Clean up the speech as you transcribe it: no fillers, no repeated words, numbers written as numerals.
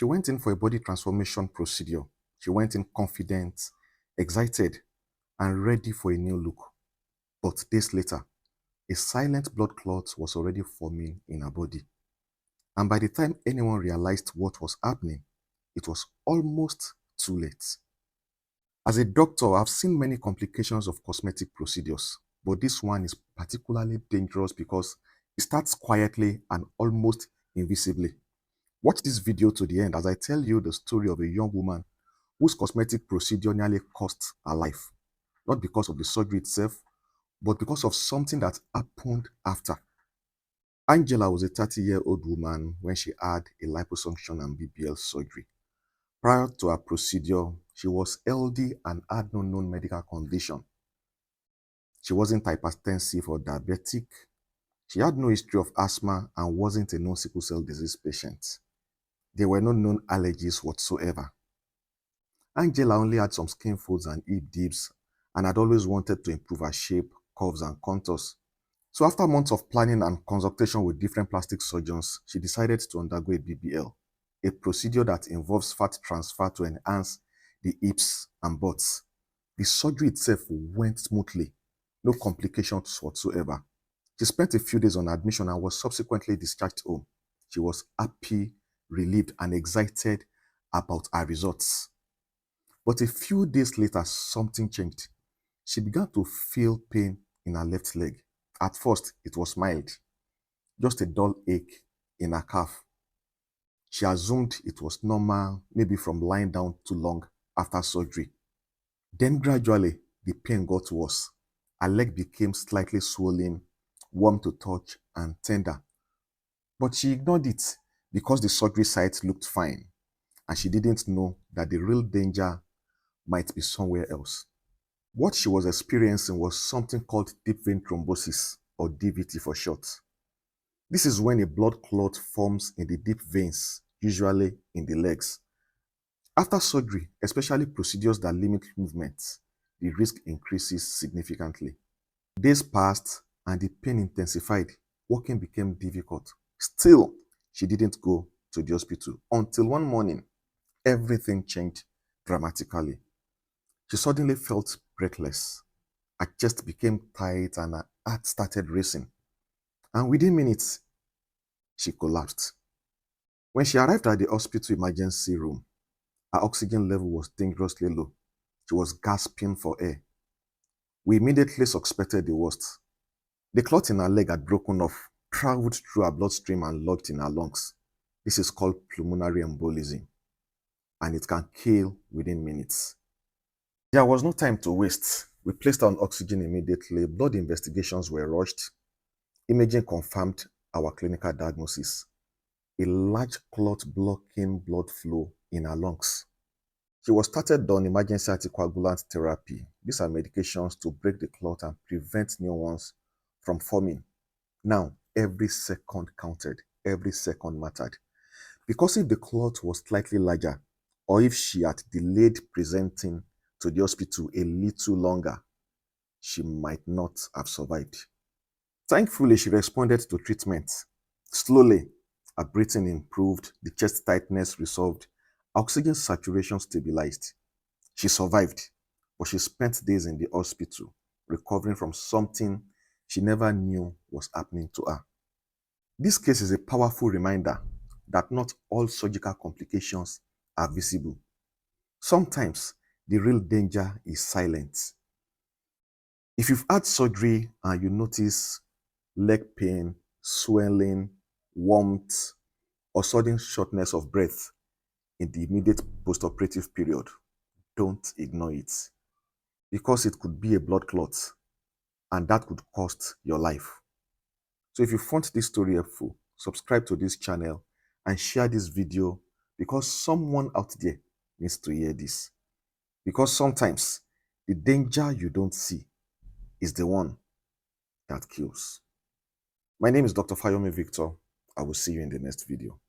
She went in for a body transformation procedure. She went in confident, excited, and ready for a new look. But days later, a silent blood clot was already forming in her body. And by the time anyone realized what was happening, it was almost too late. As a doctor, I've seen many complications of cosmetic procedures, but this one is particularly dangerous because it starts quietly and almost invisibly. Watch this video to the end as I tell you the story of a young woman whose cosmetic procedure nearly cost her life, not because of the surgery itself, but because of something that happened after. Angela was a 30-year-old woman when she had a liposuction and BBL surgery. Prior to her procedure, she was healthy and had no known medical condition. She wasn't hypertensive or diabetic. She had no history of asthma and wasn't a known sickle cell disease patient. There were no known allergies whatsoever. Angela only had some skin folds and hip dips and had always wanted to improve her shape, curves, and contours. So after months of planning and consultation with different plastic surgeons, she decided to undergo a BBL, a procedure that involves fat transfer to enhance the hips and butts. The surgery itself went smoothly, no complications whatsoever. She spent a few days on admission and was subsequently discharged home. She was happy, relieved, and excited about her results. But a few days later, something changed. She began to feel pain in her left leg. At first, it was mild, just a dull ache in her calf. She assumed it was normal, maybe from lying down too long after surgery. Then gradually, the pain got worse. Her leg became slightly swollen, warm to touch, and tender. But she ignored it because the surgery site looked fine, and she didn't know that the real danger might be somewhere else. What she was experiencing was something called deep vein thrombosis, or DVT for short. This is when a blood clot forms in the deep veins, usually in the legs. After surgery, especially procedures that limit movement, the risk increases significantly. Days passed and the pain intensified. Walking became difficult. Still, she didn't go to the hospital until one morning, everything changed dramatically. She suddenly felt breathless. Her chest became tight and her heart started racing. And within minutes, she collapsed. When she arrived at the hospital emergency room, her oxygen level was dangerously low. She was gasping for air. We immediately suspected the worst. The clot in her leg had broken off, traveled through her bloodstream and lodged in her lungs. This is called pulmonary embolism, and it can kill within minutes. There was no time to waste. We placed her on oxygen immediately. Blood investigations were rushed. Imaging confirmed our clinical diagnosis: a large clot blocking blood flow in her lungs. She was started on emergency anticoagulant therapy. These are medications to break the clot and prevent new ones from forming. Now, every second counted, every second mattered. Because if the clot was slightly larger, or if she had delayed presenting to the hospital a little longer, she might not have survived. Thankfully, she responded to treatment. Slowly, her breathing improved, the chest tightness resolved, oxygen saturation stabilized. She survived, but she spent days in the hospital recovering from something she never knew was happening to her. This case is a powerful reminder that not all surgical complications are visible. Sometimes the real danger is silent. If you've had surgery and you notice leg pain, swelling, warmth, or sudden shortness of breath in the immediate postoperative period, don't ignore it, because it could be a blood clot and that could cost your life. So if you found this story helpful, subscribe to this channel and share this video, because someone out there needs to hear this. Because sometimes the danger you don't see is the one that kills. My name is Dr. Fayomi Victor. I will see you in the next video.